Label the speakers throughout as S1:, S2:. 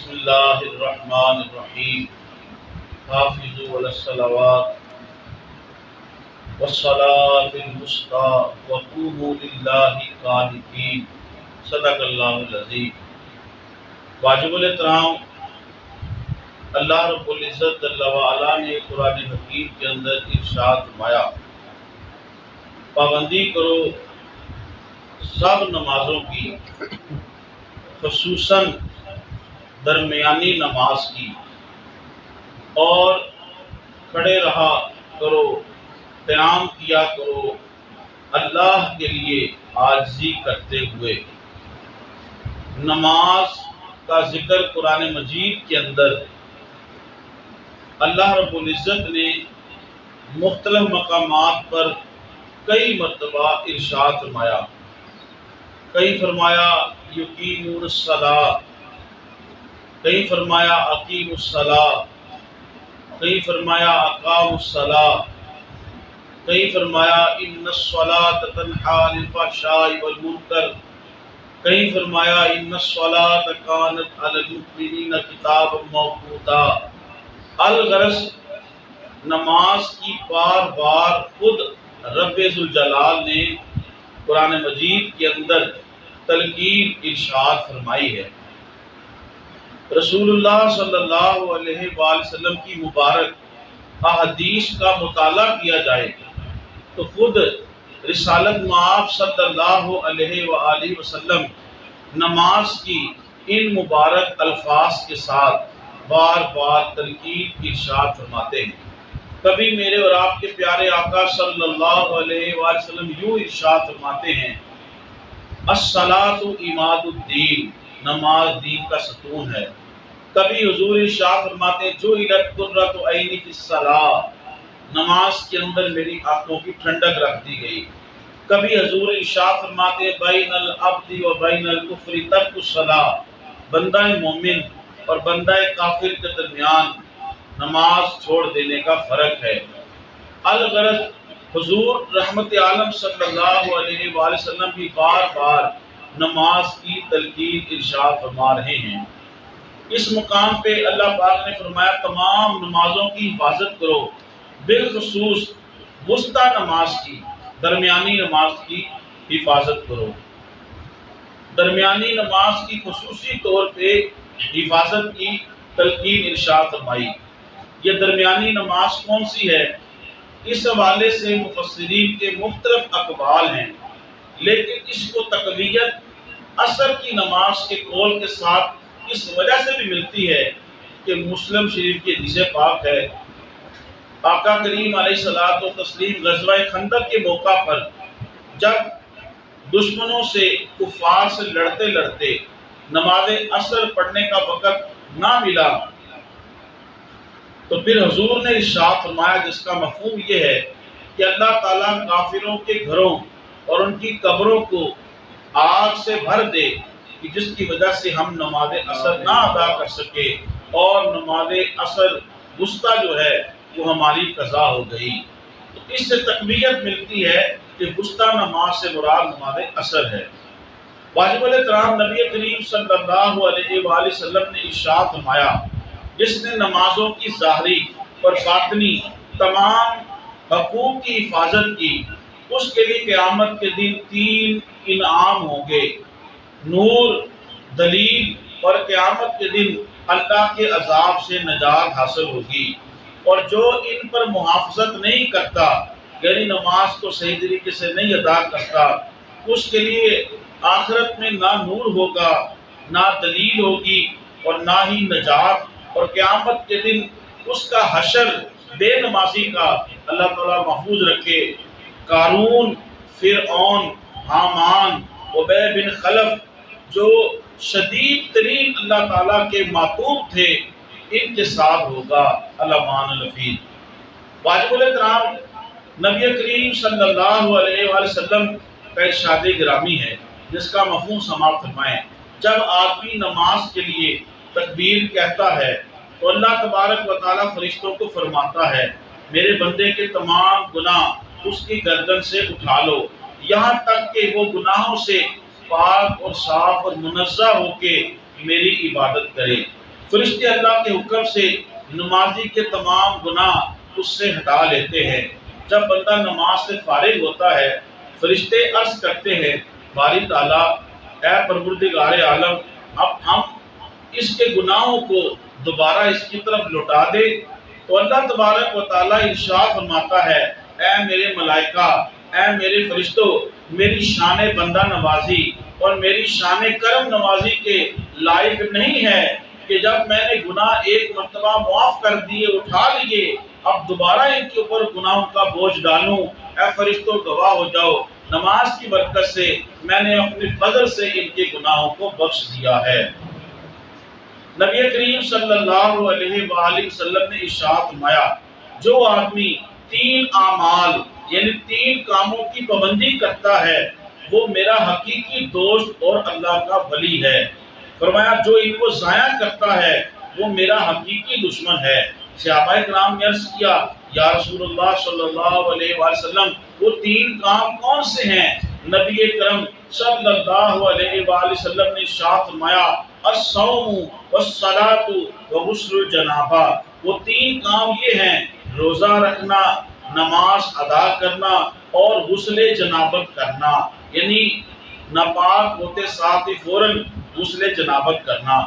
S1: بسم اللہ الرحمن الرحیم حافظوا علی الصلوات والصلاة الوسطی وقوموا للہ قانتین صدق اللہ العظیم۔ واجب الاحترام اللہ رب العزت جل وعلا نے قرآن حکیم کے اندر ارشاد فرمایا، پابندی کرو سب نمازوں کی، خصوصاً درمیانی نماز کی، اور کھڑے رہا کرو، قیام کیا کرو اللہ کے لیے عاجزی کرتے ہوئے۔ نماز کا ذکر قرآن مجید کے اندر اللہ رب العزت نے مختلف مقامات پر کئی مرتبہ ارشاد فرمایا۔ کئی فرمایا یقیمون الصلاۃ، کئی فرمایا اقیموا الصلاۃ، کئی فرمایا اقاموا الصلاۃ، کئی فرمایا ان الصلاۃ تنہی عن الفحشاء والمنکر، کئی فرمایا ان الصلاۃ کانت علی المؤمنین کتابا موقوتا۔ الغرض نماز کی بار بار خود رب ذوالجلال نے قرآن مجید کے اندر تلقین ارشاد فرمائی ہے۔ رسول اللہ صلی اللہ علیہ وآلہ وسلم کی مبارک احادیث کا مطالعہ کیا جائے تو خود رسالت مآب صلی اللہ علیہ وآلہ وسلم نماز کی ان مبارک الفاظ کے ساتھ بار بار تلقین ارشاد فرماتے ہیں۔ کبھی میرے اور آپ کے پیارے آقا صلی اللہ علیہ وآلہ وسلم یوں ارشاد فرماتے ہیں، الصلاۃ عماد الدین، نماز دین کا ستون ہے۔ کبھی حضور ارشاد فرماتے ہیں جعلت قرۃ عینی فی الصلاۃ، نماز کے اندر میری آنکھوں کی ٹھنڈک رکھ دی گئی۔ کبھی حضور ارشاد فرماتے ہیں بین العبد و بین الکفر ترک الصلاۃ، بندہ مومن اور بندہ کافر کے درمیان نماز چھوڑ دینے کا فرق ہے۔ الغرض حضور رحمت عالم صلی اللہ علیہ وآلہ وسلم بھی بار بار نماز کی تلقین ارشاد فرما رہے ہیں۔ اس مقام پہ اللہ پاک نے فرمایا تمام نمازوں کی حفاظت کرو، بالخصوص وسطی نماز کی، درمیانی نماز کی حفاظت کرو۔ درمیانی نماز کی خصوصی طور پہ حفاظت کی تلقین ارشاد فرمائی۔ یہ درمیانی نماز کون سی ہے؟ اس حوالے سے مفسرین کے مختلف اقوال ہیں، لیکن اس کو تقویت عصر کی نماز کے قول کے ساتھ اس وجہ سے بھی ملتی ہے کہ مسلم شریف کی حدیث پاک ہے، آقا کریم علیہ الصلوۃ والتسلیم غزوہ خندق کے موقع پر جب دشمنوں سے کفار سے لڑتے لڑتے نماز عصر پڑھنے کا وقت نہ ملا تو پھر حضور نے ارشاد فرمایا، جس کا مفہوم یہ ہے کہ اللہ تعالیٰ کافروں کے گھروں اور ان کی قبروں کو آگ سے بھر دے کہ جس کی وجہ سے ہم نماز عصر نہ ادا کر سکے، اور نماز عصر وسطی جو ہے وہ ہماری قضا ہو گئی۔ تو اس سے تقویت ملتی ہے کہ وسطی نماز سے مراد نماز عصر ہے۔ واجب الاحترام نبی کریم صلی اللہ علیہ وآلہ وسلم نے ارشاد فرمایا، جس نے نمازوں کی ظاہری اور باطنی تمام حقوق کی حفاظت کی، اس کے لیے قیامت کے دن 3 انعام ہوں گے، نور، دلیل، اور قیامت کے دن اللہ کے عذاب سے نجات حاصل ہوگی۔ اور جو ان پر محافظت نہیں کرتا، یعنی نماز کو صحیح طریقے سے نہیں ادا کرتا، اس کے لیے آخرت میں نہ نور ہوگا، نہ دلیل ہوگی، اور نہ ہی نجات، اور قیامت کے دن اس کا حشر بے نمازی کا اللہ تعالیٰ محفوظ رکھے۔ قارون، فرعون، حامان، ابی بن خلف جو شدید ترین اللہ تعالیٰ کے معتوب تھے، ان کے ساتھ ہوگا الامان الفید۔ واجب الاحترام نبی کریم صلی اللہ علیہ وآلہ وسلم کا ارشاد گرامی ہے، جس کا مفہوم سماعت فرمائیں۔ جب آدمی نماز کے لیے تکبیر کہتا ہے تو اللہ تبارک و تعالیٰ فرشتوں کو فرماتا ہے، میرے بندے کے تمام گناہ اس کی گردن سے اٹھا لو، یہاں تک کہ وہ گناہوں سے پاک اور صاف اور منزہ ہو کے میری عبادت کرے۔ فرشتے اللہ کے حکم سے نمازی کے تمام گناہ اس سے ہٹا لیتے ہیں۔ جب بندہ نماز سے فارغ ہوتا ہے، فرشتے عرض کرتے ہیں باری تعالیٰ، اے پروردگار عالم، اب ہم اس کے گناہوں کو دوبارہ اس کی طرف لوٹا دے۔ تو اللہ تبارک و تعالیٰ ارشاد فرماتا ہے، اے میرے ملائکہ، اے میرے فرشتوں، میری شان بندہ نوازی اور میری شان کرم نوازی کے لائق نہیں ہے کہ جب میں نے گناہ ایک مرتبہ معاف کر دیے، اٹھا لیے، اب دوبارہ ان کے اوپر گناہوں کا بوجھ ڈالوں۔ اے فرشتوں گواہ ہو جاؤ، نماز کی برکت سے میں نے اپنے فضل سے ان کے گناہوں کو بخش دیا ہے۔ نبی کریم صلی اللہ علیہ وآلہ وسلم نے ارشاد فرمایا، جو آدمی 3 اعمال یعنی 3 کاموں کی پابندی کرتا ہے، وہ میرا حقیقی دوست اور اللہ کا ولی ہے۔ فرمایا جو ان کو ضائع کرتا ہے وہ میرا حقیقی دشمن ہے۔ صحابہ کرام نے عرض کیا، یا رسول اللہ صلی اللہ علیہ وآلہ وسلم، وہ 3 کام کون سے ہیں؟ نبی کرم صلی اللہ علیہ وآلہ وسلم نے ارشاد فرمایا، الصوم والصلاۃ وغسل الجنابہ۔ وہ 3 کام یہ ہیں، روزہ رکھنا، نماز ادا کرنا اور غسل جنابت کرنا، یعنی ناپاک ہوتے ساتھ ہی فوراً غسل جنابت کرنا۔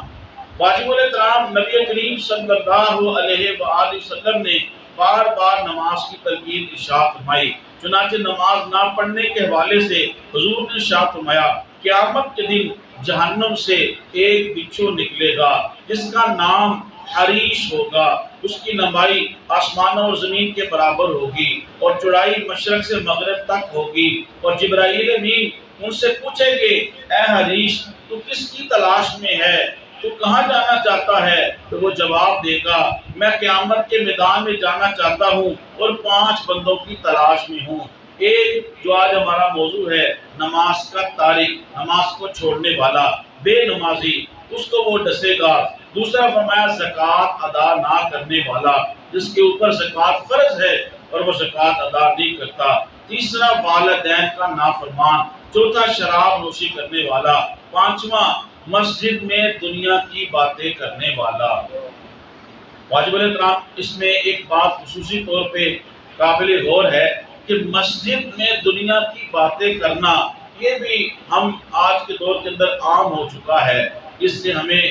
S1: واجب الاحترام نبی کریم صلی اللہ علیہ وآلہ وسلم نے بار بار نماز کی تلقین ارشاد فرمائی۔ چنانچہ نماز نہ پڑھنے کے حوالے سے حضور نے ارشاد فرمایا، قیامت کے دن جہنم سے ایک بچھو نکلے گا جس کا نام حریش ہوگا، اس کی لمبائی آسمانوں اور زمین کے برابر ہوگی اور چوڑائی مشرق سے مغرب تک ہوگی، اور جبرائیل امین ان سے پوچھیں گے، اے حریش تو کس کی تلاش میں ہے، تو کہاں جانا چاہتا ہے؟ تو وہ جواب دے گا، میں قیامت کے میدان میں جانا چاہتا ہوں اور 5 بندوں کی تلاش میں ہوں۔ ایک جو آج ہمارا موضوع ہے، نماز کا تارک، نماز کو چھوڑنے والا، بے نمازی، اس کو وہ ڈسے گا۔ دوسرا فرمایا زکوٰۃ ادا نہ کرنے والا، جس کے اوپر زکوٰۃ فرض ہے اور وہ زکوٰۃ ادا نہیں کرتا۔ تیسرا والدین کا نافرمان۔ چوتھا شراب نوشی کرنے والا۔ پانچواں مسجد میں دنیا کی باتیں کرنے والا۔ واجب الاحترام اس میں ایک بات خصوصی طور پہ قابل غور ہے کہ مسجد میں دنیا کی باتیں کرنا، یہ بھی ہم آج کے دور کے اندر عام ہو چکا ہے۔ اس سے ہمیں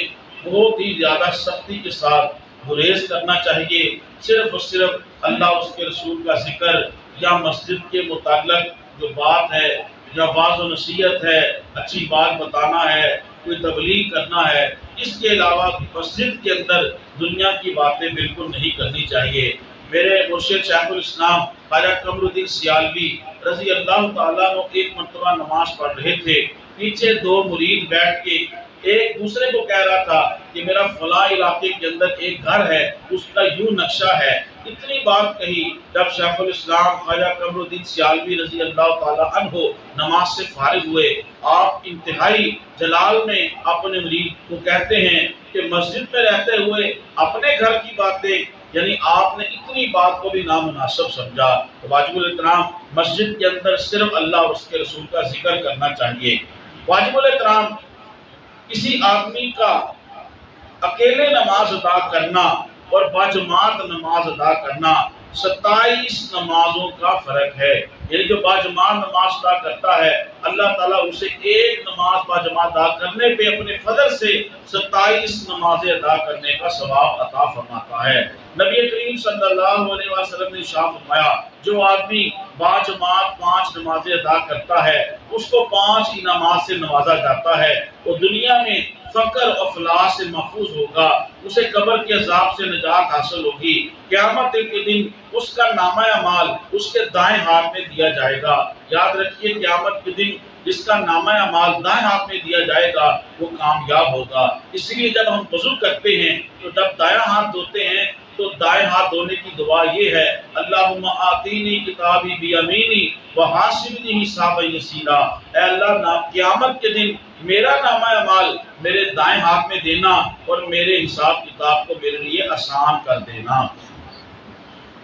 S1: بہت ہی زیادہ سختی کے ساتھ گریز کرنا چاہیے۔ صرف اور صرف اللہ اس کے رسول کا ذکر یا مسجد کے متعلق جو بات ہے یا واعظ و نصیحت ہے، اچھی بات بتانا ہے، کوئی تبلیغ کرنا ہے، اس کے علاوہ مسجد کے اندر دنیا کی باتیں بالکل نہیں کرنی چاہیے۔ میرے مرشد شیخ الاسلام خواجہ قمر الدین سیالوی رضی اللہ تعالیٰ عنہ ایک مرتبہ نماز پڑھ رہے تھے، پیچھے 2 مرید بیٹھ کے ایک دوسرے کو کہہ رہا تھا کہ میرا فلاں علاقے کے اندر ایک گھر ہے، اس کا یوں نقشہ ہے۔ اتنی بات کہی، جب شیخ الاسلام خواجہ قمر الدین سیالوی رضی اللہ تعالیٰ عنہ نماز سے فارغ ہوئے، آپ انتہائی جلال میں اپنے مرید کو کہتے ہیں کہ مسجد میں رہتے ہوئے اپنے گھر کی باتیں، یعنی آپ نے اتنی بات کو بھی نامناسب سمجھا۔ تو واجب الاحترام مسجد کے اندر صرف اللہ اور اس کے رسول کا ذکر کرنا چاہیے۔ واجب الاحترام کسی آدمی کا اکیلے نماز ادا کرنا اور باجماعت نماز ادا کرنا 27 نمازوں کا فرق ہے۔ یعنی جو باجماعت نماز ادا کرتا ہے، اللہ تعالیٰ اسے ایک نماز باجماعت ادا کرنے پہ اپنے فضل سے 27 نمازیں ادا کرنے کا ثواب عطا فرماتا ہے۔ نبی کریم صلی اللہ علیہ وسلم نے ارشاد فرمایا، جو آدمی باجماعت 5 نمازیں ادا کرتا ہے، اس کو 5 انعامات سے نوازا جاتا ہے۔ وہ دنیا میں فقر و افلاس سے محفوظ ہوگا، اسے قبر کے عذاب سے نجات حاصل ہوگی۔ قیامت کے دن اس کا نامہ اعمال اس کے دائیں ہاتھ میں دیا جائے گا۔ یاد رکھیے، قیامت کے دن جس کا نامہ اعمال دائیں ہاتھ میں دیا جائے گا وہ کامیاب ہوگا۔ اس لیے جب ہم وضو کرتے ہیں تو جب دایاں ہاتھ دھوتے ہیں تو دائیں ہاتھ دھونے کی دعا یہ ہے، اللہم آتینی کتابی بیمینی وحاسبنی حسابا یسیرا۔ اے اللہ، قیامت کے دن میرا نامہ اعمال میرے دائیں ہاتھ میں دینا اور میرے حساب کتاب کو میرے لیے آسان کر دینا۔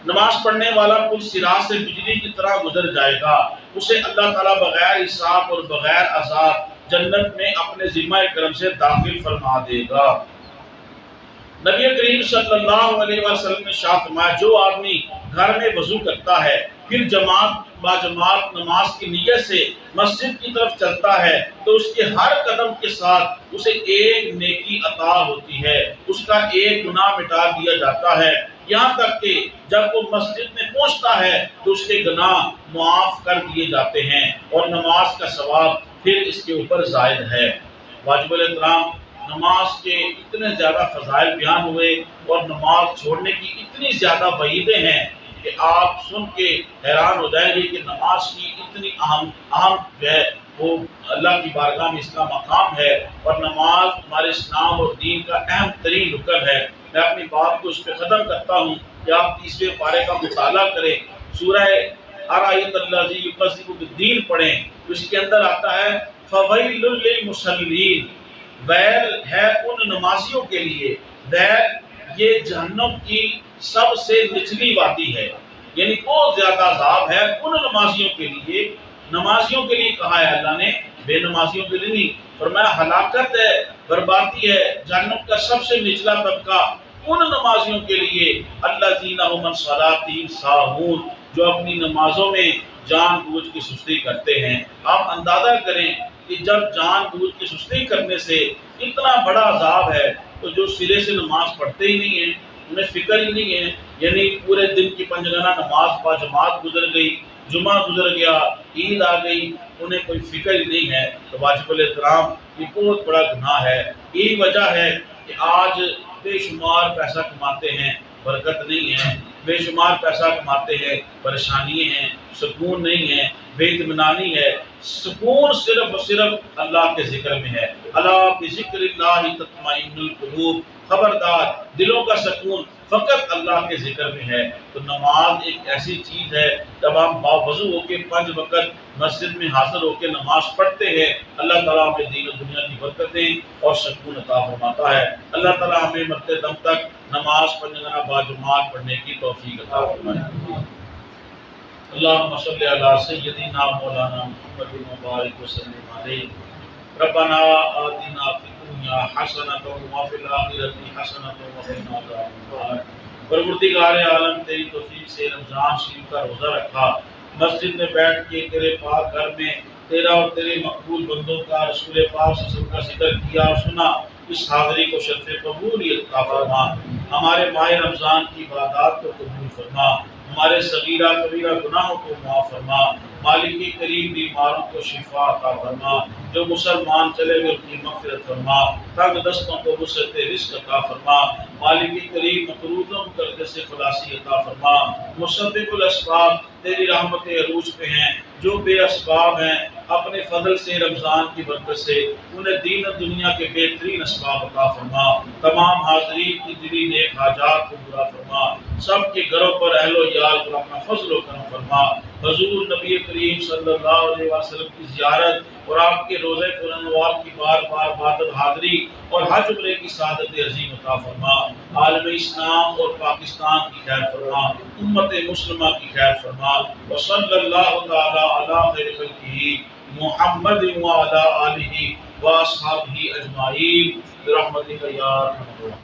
S1: نماز پڑھنے والا پل صراط سے بجلی کی طرح گزر جائے گا، اسے اللہ تعالیٰ بغیر حساب اور بغیر عذاب جنت میں اپنے ذمہ کرم سے داخل فرما دے گا۔ نبی کریم صلی اللہ علیہ وسلم نے ارشاد فرمایا جو آدمی گھر میں وضو کرتا ہے پھر جماعت با جماعت نماز کی نیت سے مسجد کی طرف چلتا ہے تو اس کے ہر قدم کے ساتھ اسے ایک نیکی عطا ہوتی ہے، اس کا ایک گناہ مٹا دیا جاتا ہے، یہاں تک کہ جب وہ مسجد میں پہنچتا ہے تو اس کے گناہ معاف کر دیے جاتے ہیں اور نماز کا ثواب پھر اس کے اوپر زائد ہے۔ واجب الاحترام نماز کے اتنے زیادہ فضائل بیان ہوئے اور نماز چھوڑنے کی اتنی زیادہ وعیدیں ہیں کہ آپ سن کے حیران ہو جائیں گے کہ نماز کی اتنی اہم جو ہے وہ اللہ کی بارگاہ میں اس کا مقام ہے، اور نماز ہمارے اسلام اور دین کا اہم ترین رکن ہے۔ میں اپنی بات کو اس پہ ختم کرتا ہوں کہ آپ 30ویں پارے کا مطالعہ کریں، سورہ ارایت الذی یکذب بالدین پڑھیں، اس کے اندر آتا ہے فویل للمصلین، ویل ہے ان نمازیوں کے لیے، ویل یہ جہنم کی سب سے نچلی وادی ہے، یعنی بہت زیادہ عذاب ہے ان نمازیوں کے لیے۔ نمازیوں کے لیے کہا ہے اللہ نے، بے نمازیوں کے لیے نہیں، فرمایا ہلاکت ہے، بربادی ہے، جہنم کا سب سے نچلا طبقہ ان نمازیوں کے لیے الذین هم عن صلاتهم ساہون، جو اپنی نمازوں میں جان بوجھ کی سستی کرتے ہیں۔ آپ اندازہ کریں کہ جب جان بوجھ کی سستی کرنے سے اتنا بڑا عذاب ہے تو جو سرے سے نماز پڑھتے ہی نہیں ہیں، انہیں فکر ہی نہیں ہے، یعنی پورے دن کی پنجگانہ نماز با جماعت گزر گئی، جمعہ گزر گیا، عید آ گئی، انہیں کوئی فکر ہی نہیں ہے، تو واجب الاحترام یہ بہت بڑا گناہ ہے۔ یہی وجہ ہے کہ آج بے شمار پیسہ کماتے ہیں، برکت نہیں ہے، بے شمار پیسہ کماتے ہیں، پریشانی ہیں، سکون نہیں ہے، بے اطمینانی ہے۔ سکون صرف اور صرف اللہ کے ذکر میں ہے۔ الا بذکر اللہ تطمئن القلوب، خبردار دلوں کا سکون فقط اللہ کے ذکر میں ہے۔ تو نماز ایک ایسی چیز ہے، جب ہم باوضو ہو کے 5 وقت مسجد میں حاضر ہو کے نماز پڑھتے ہیں، اللہ تعالیٰ ہمیں دین و دنیا کی برکتیں اور سکون عطا فرماتا ہے۔ اللہ تعالیٰ ہمیں مرتے دم تک نماز پنجگانہ با جماعت پڑھنے کی توفیق عطا فرمائے۔ اللہم صلی علی سیدنا مولانا محمد مبارک وسلم علیہ۔ ربنا آتنا فی الدنیا حسنۃ وفی الآخرۃ حسنۃ وقنا عذاب النار۔ پروردگار عالم تیری توفیق سے رمضان شریف کا روزہ رکھا، مسجد میں بیٹھ کے تیرے پاک گھر میں تیرا اور تیرے مقبول بندوں کا رسول پاک صلی اللہ علیہ وسلم کا ذکر کیا اور سنا، اس حاضری کو شرف قبولیت عطا فرما، ہمارے ماہ رمضان کی عبادات کو قبول فرما، ہمارے صغیرہ کبیرہ گناہوں کو معاف فرما، مالک کریم بیماروں کو شفا عطا فرما، جو مسلمان چلے گئے ان کی مغفرت فرما، تنگ دستوں کو وسعت رزق عطا فرما، مالک کریم مقروضوں کرنے سے خلاصی عطا فرما، مسبب الاسباب تیری رحمت عروج پہ ہیں، جو بے اسباب ہیں اپنے فضل سے رمضان کی برکت سے انہیں دین و دنیا کے بہترین اسباب عطا فرما، تمام حاضرین کی دلی نیک حاجات کو پورا فرما، سب کے گھروں پر اہل و عیال پر اپنا فضل و کرم فرما، حضور نبی کریم صلی اللہ علیہ وسلم کی زیارت اور آپ کے روضہ پرانوار کی بار بار عبادت حاضری اور حج عمرے کی سعادت عظیم عطا فرما، عالم اسلام اور پاکستان کی خیر فرما، امت مسلمہ کی خیر فرما، وصلی اللہ تعالی علی خیر خلقہ محمد وعلی آلہ واصحابہ اجمعین برحمتک یا ارحم الراحمین۔